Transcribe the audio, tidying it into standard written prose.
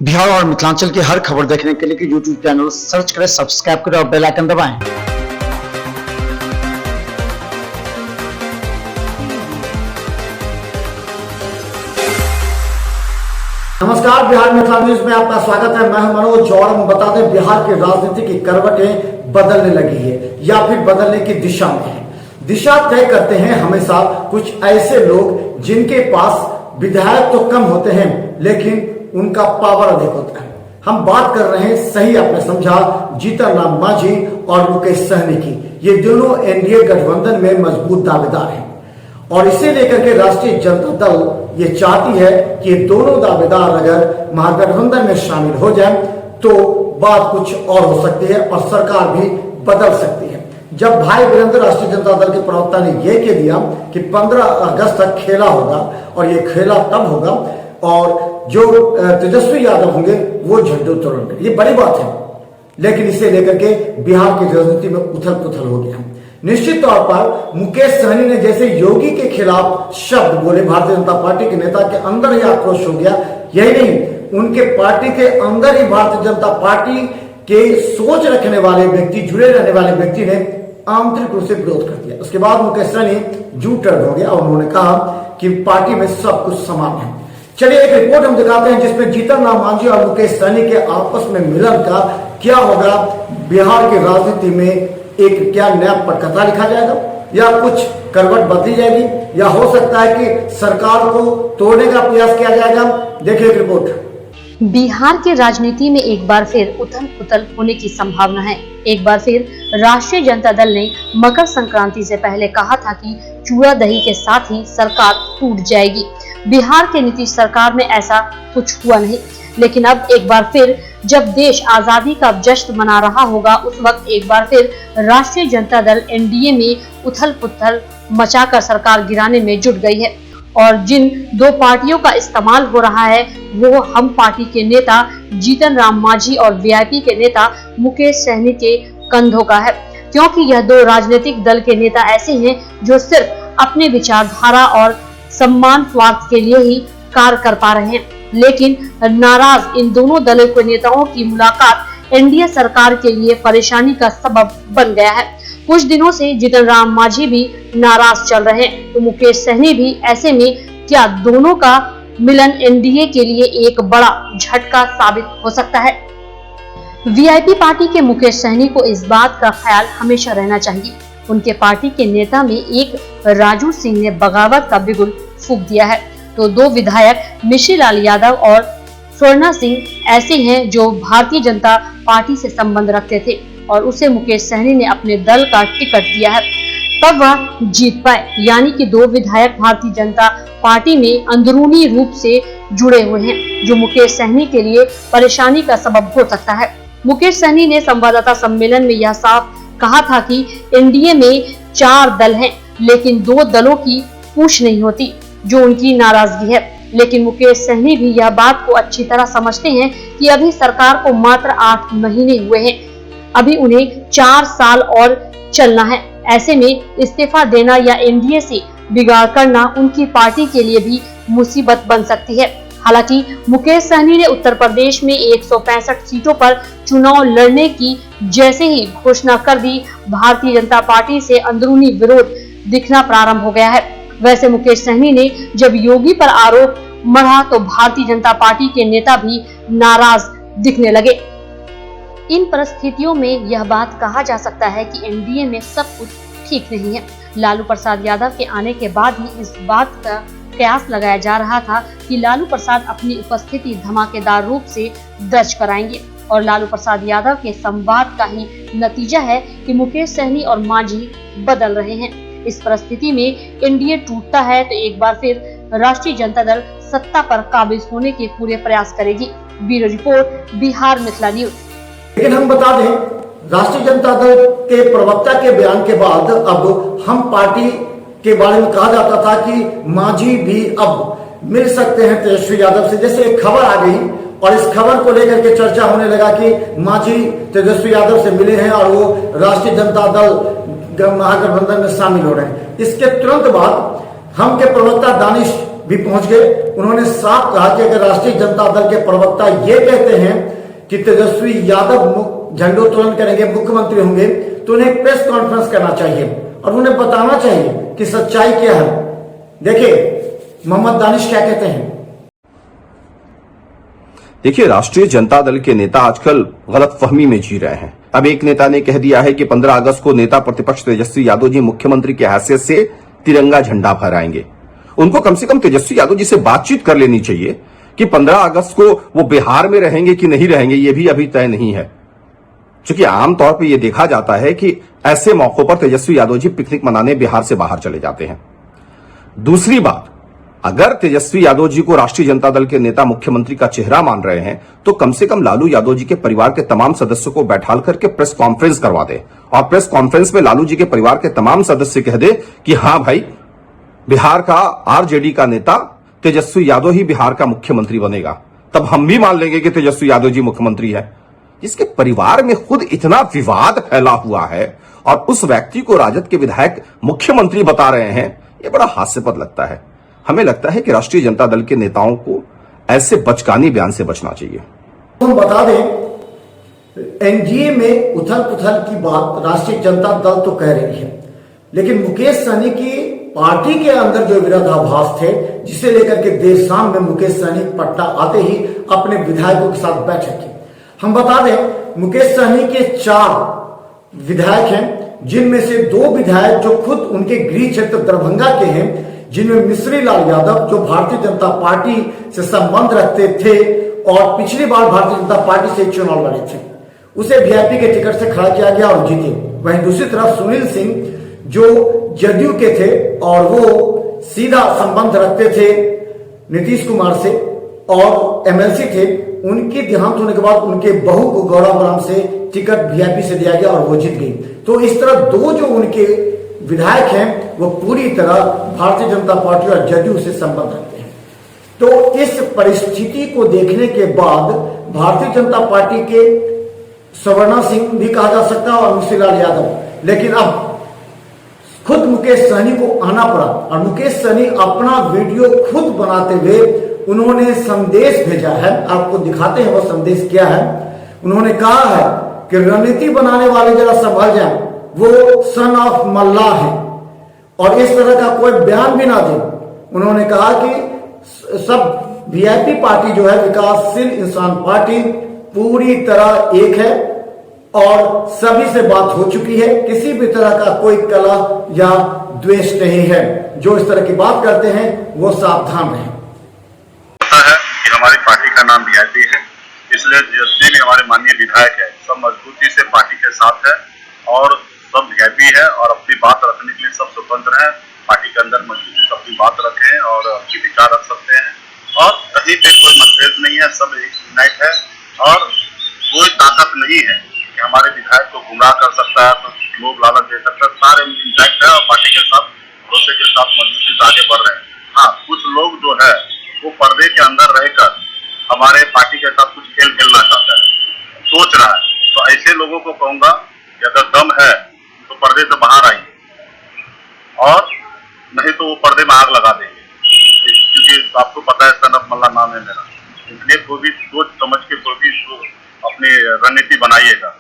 बिहार और मिथिलांचल की हर खबर देखने के लिए यूट्यूब चैनल सर्च करें, सब्सक्राइब करें और बेल आइकन दबाएं। नमस्कार, बिहार मिथिला न्यूज में आपका स्वागत है। मैं हूं मनोज और हम बता दें बिहार की राजनीति की करवटें बदलने लगी है या फिर बदलने की दिशा में है। दिशा तय करते हैं हमेशा कुछ ऐसे लोग जिनके पास विधायक तो कम होते हैं लेकिन उनका पावर अधिक होता है। हम बात कर रहे हैं, सही आपने समझा, जीतन राम मांझी और मुकेश सहनी की। ये दोनों एनडीए गठबंधन में मजबूत दावेदार हैं और इसे लेकर के राष्ट्रीय जनता दल ये चाहती है कि ये दोनों दावेदार अगर महागठबंधन में शामिल हो जाएं तो बात कुछ और हो सकती है और सरकार भी बदल सकती है। जब भाई वीरेंद्र राष्ट्रीय जनता दल के प्रवक्ता ने यह कह दिया कि 15 अगस्त तक खेला होगा और ये खेला तब होगा और जो तेजस्वी यादव होंगे वो झंडे तोड़ेंगे, ये बड़ी बात है। लेकिन इसे लेकर के बिहार की राजनीति में उथल पुथल हो गया। निश्चित तौर पर मुकेश सहनी ने जैसे योगी के खिलाफ शब्द बोले, भारतीय जनता पार्टी के नेता के अंदर ही आक्रोश हो गया। यही नहीं, उनके पार्टी के अंदर ही भारतीय जनता पार्टी के सोच रखने वाले व्यक्ति, जुड़े रहने वाले व्यक्ति ने आंतरिक रूप से विरोध कर दिया। उसके बाद मुकेश सहनी जू टर्न हो गया और उन्होंने कहा कि पार्टी में सब कुछ समान है। चलिए एक रिपोर्ट हम दिखाते हैं जिसमें जीतन राम मांझी और मुकेश सहनी के आपस में मिलन का क्या होगा, बिहार की राजनीति में एक क्या नया पटकथा लिखा जाएगा या कुछ करवट बदली जाएगी या हो सकता है कि सरकार को तोड़ने का प्रयास किया जाएगा। देखिए एक रिपोर्ट। बिहार के राजनीति में एक बार फिर उथल पुथल होने की संभावना है। एक बार फिर राष्ट्रीय जनता दल ने मकर संक्रांति से पहले कहा था कि चूड़ा दही के साथ ही सरकार टूट जाएगी। बिहार के नीतीश सरकार में ऐसा कुछ हुआ नहीं, लेकिन अब एक बार फिर जब देश आजादी का जश्न मना रहा होगा उस वक्त एक बार फिर राष्ट्रीय जनता दल एनडीए में उथल पुथल मचाकर सरकार गिराने में जुट गई है। और जिन दो पार्टियों का इस्तेमाल हो रहा है वो हम पार्टी के नेता जीतन राम मांझी और वीआईपी के नेता मुकेश सहनी के कंधों का है, क्योंकि यह दो राजनीतिक दल के नेता ऐसे हैं जो सिर्फ अपने विचारधारा और सम्मान स्वार्थ के लिए ही कार्य कर पा रहे हैं। लेकिन नाराज इन दोनों दलों के नेताओं की मुलाकात एनडीए सरकार के लिए परेशानी का सबब बन गया है। कुछ दिनों से जीतन राम मांझी भी नाराज चल रहे हैं तो मुकेश सहनी भी। ऐसे में क्या दोनों का मिलन एनडीए के लिए एक बड़ा झटका साबित हो सकता है? वीआईपी पार्टी के मुकेश सहनी को इस बात का ख्याल हमेशा रहना चाहिए। उनके पार्टी के नेता में एक राजू सिंह ने बगावत का बिगुल फूंक दिया है तो दो विधायक मिश्री लाल यादव और स्वर्णा सिंह ऐसे हैं जो भारतीय जनता पार्टी से संबंध रखते थे और उसे मुकेश सहनी ने अपने दल का टिकट दिया है तब वह जीत पाए। यानी कि दो विधायक भारतीय जनता पार्टी में अंदरूनी रूप से जुड़े हुए हैं जो मुकेश सहनी के लिए परेशानी का सबब हो सकता है। मुकेश सहनी ने संवाददाता सम्मेलन में यह साफ कहा था कि एनडीए में 4 दल हैं लेकिन 2 दलों की पूछ नहीं होती, जो उनकी नाराजगी है। लेकिन मुकेश सहनी भी यह बात को अच्छी तरह समझते हैं कि अभी सरकार को मात्र 8 महीने हुए हैं, अभी उन्हें 4 साल और चलना है। ऐसे में इस्तीफा देना या एनडीए से बिगाड़ करना उनकी पार्टी के लिए भी मुसीबत बन सकती है। हालांकि मुकेश सहनी ने उत्तर प्रदेश में 165 सीटों पर चुनाव लड़ने की जैसे ही घोषणा कर दी, भारतीय जनता पार्टी से अंदरूनी विरोध दिखना प्रारंभ हो गया है। वैसे मुकेश सहनी ने जब योगी पर आरोप मढ़ा तो भारतीय जनता पार्टी के नेता भी नाराज दिखने लगे। इन परिस्थितियों में यह बात कहा जा सकता है कि एनडीए में सब कुछ ठीक नहीं है। लालू प्रसाद यादव के आने के बाद ही इस बात का कयास लगाया जा रहा था कि लालू प्रसाद अपनी उपस्थिति धमाकेदार रूप से दर्ज कराएंगे और लालू प्रसाद यादव के संवाद का ही नतीजा है कि मुकेश सहनी और मांझी बदल रहे हैं। इस परिस्थिति में एनडीए टूटता है तो एक बार फिर राष्ट्रीय जनता दल सत्ता पर काबिज होने के पूरे प्रयास करेगी। Bureau report, Bihar Mithila news. लेकिन हम बता दें, राष्ट्रीय जनता दल के प्रवक्ता के बयान के बाद अब हम पार्टी के बारे में कहा जाता था कि मांझी भी अब मिल सकते हैं तेजस्वी यादव से। जैसे एक खबर आ गई और इस खबर को लेकर के चर्चा होने लगा कि मांझी तेजस्वी यादव से मिले हैं और वो राष्ट्रीय जनता दल महागठबंधन में शामिल हो रहे हैं। इसके तुरंत बाद हम के प्रवक्ता दानिश भी पहुंच गए। उन्होंने साफ कहा कि अगर राष्ट्रीय जनता दल के प्रवक्ता ये कहते हैं कि तेजस्वी यादव झंडोत्तोलन करेंगे, मुख्यमंत्री होंगे, तो उन्हें प्रेस कॉन्फ्रेंस करना चाहिए और उन्हें बताना चाहिए कि सच्चाई क्या है। देखिए मोहम्मद दानिश क्या कहते हैं। देखिए, राष्ट्रीय जनता दल के नेता आजकल गलतफहमी में जी रहे हैं। अब एक नेता ने कह दिया है कि 15 अगस्त को नेता प्रतिपक्ष तेजस्वी यादव जी मुख्यमंत्री की हैसियत से तिरंगा झंडा फहराएंगे। उनको कम से कम तेजस्वी यादव जी से बातचीत कर लेनी चाहिए कि 15 अगस्त को वो बिहार में रहेंगे कि नहीं रहेंगे, ये भी अभी तय नहीं है। क्योंकि आमतौर पर यह देखा जाता है कि ऐसे मौकों पर तेजस्वी यादव जी पिकनिक मनाने बिहार से बाहर चले जाते हैं। दूसरी बात, अगर तेजस्वी यादव जी को राष्ट्रीय जनता दल के नेता मुख्यमंत्री का चेहरा मान रहे हैं तो कम से कम लालू यादव जी के परिवार के तमाम सदस्यों को बैठाल करके प्रेस कॉन्फ्रेंस करवा दे और प्रेस कॉन्फ्रेंस में लालू जी के परिवार के तमाम सदस्य कह दे कि हां भाई, बिहार का आरजेडी का नेता तेजस्वी यादव ही बिहार का मुख्यमंत्री बनेगा। तब हम भी मान लेंगे कि तेजस्वी यादव जी मुख्यमंत्री है। जिसके परिवार में खुद इतना विवाद फैला हुआ है और उस व्यक्ति को राजद के विधायक मुख्यमंत्री बता रहे हैं, यह बड़ा हास्यास्पद लगता है। हमें लगता है कि राष्ट्रीय जनता दल के नेताओं को ऐसे बचकानी बयान से बचना चाहिए। हम बता दें, एनडीए में उथल पुथल की बात राष्ट्रीय जनता दल तो कह रही है, लेकिन मुकेश सहनी की पार्टी के अंदर जो विरोधाभास थे, जिसे लेकर के देर शाम में मुकेश सहनी पटना आते ही अपने विधायकों के साथ बैठक की। हम बता दें, मुकेश सहनी के 4 विधायक हैं, जिनमें से 2 विधायक जो खुद उनके गृह क्षेत्र दरभंगा के हैं, जिनमें मिश्री लाल यादव जो भारतीय जनता पार्टी से संबंध रखते थे और पिछली बार भारतीय जनता पार्टी से चुनाव लड़े थे, उसे वीआईपी के टिकट से खड़ा किया गया और जीते। वहीं दूसरी तरफ सुनील सिंह जो जदयू के थे और वो सीधा संबंध रखते थे नीतीश कुमार से और एमएलसी थे, उनकी देहांत होने के बाद उनके बहू को गौरव से टिकट वीआईपी से दिया गया और वो जीत गई। तो इस तरह 2 जो उनके विधायक हैं वो पूरी तरह भारतीय जनता पार्टी और जदयू से संबंध रखते हैं। तो इस परिस्थिति को देखने के बाद भारतीय जनता पार्टी के सवर्णा सिंह भी कहा जा सकता है और मिश्रीलाल यादव, लेकिन अब खुद मुकेश सहनी को आना पड़ा और मुकेश सहनी अपना वीडियो खुद बनाते हुए उन्होंने संदेश भेजा है। आपको दिखाते हैं वो संदेश क्या है। उन्होंने कहा है कि रणनीति बनाने वाले जरा संभल जाएं, वो सन ऑफ मल्लाह है और इस तरह का कोई बयान भी ना दे। उन्होंने कहा कि सब वीआईपी पार्टी जो है, विकासशील इंसान पार्टी, पूरी तरह एक है और सभी से बात हो चुकी है, किसी भी तरह का कोई कलह या द्वेष नहीं है। जो इस तरह की बात करते हैं वो सावधान रहें। पता है कि हमारी पार्टी का नाम वीआईपी है, इसलिए जितने भी हमारे माननीय विधायक है सब मजबूती से पार्टी के साथ है और सब वीआईपी है और अपनी बात रखने के लिए सब स्वतंत्र है। पार्टी के अंदर मजबूती से अपनी बात रखें और अपने विचार रख सकते हैं और कहीं पे कोई मतभेद नहीं है, सब एक यूनाइट है और कोई ताकत नहीं है कि हमारे विधायक को गुमराह कर सकता है, तो लोग लालच दे सकता है। सारे इंटैक्ट है और पार्टी के साथ भरोसे के साथ मजबूती से आगे बढ़ रहे हैं। हाँ, कुछ लोग जो है वो पर्दे के अंदर रहकर हमारे पार्टी के साथ कुछ खेल खेलना चाहता है, सोच रहा है, तो ऐसे लोगों को कहूंगा कि अगर दम है तो पर्दे से बाहर आइए और नहीं तो वो पर्दे में आग लगा देंगे। क्योंकि आपको पता है सन ऑफ मल्ला नाम है मेरा, इसलिए कोई भी सोच समझ के कोई भी अपनी रणनीति बनाइएगा।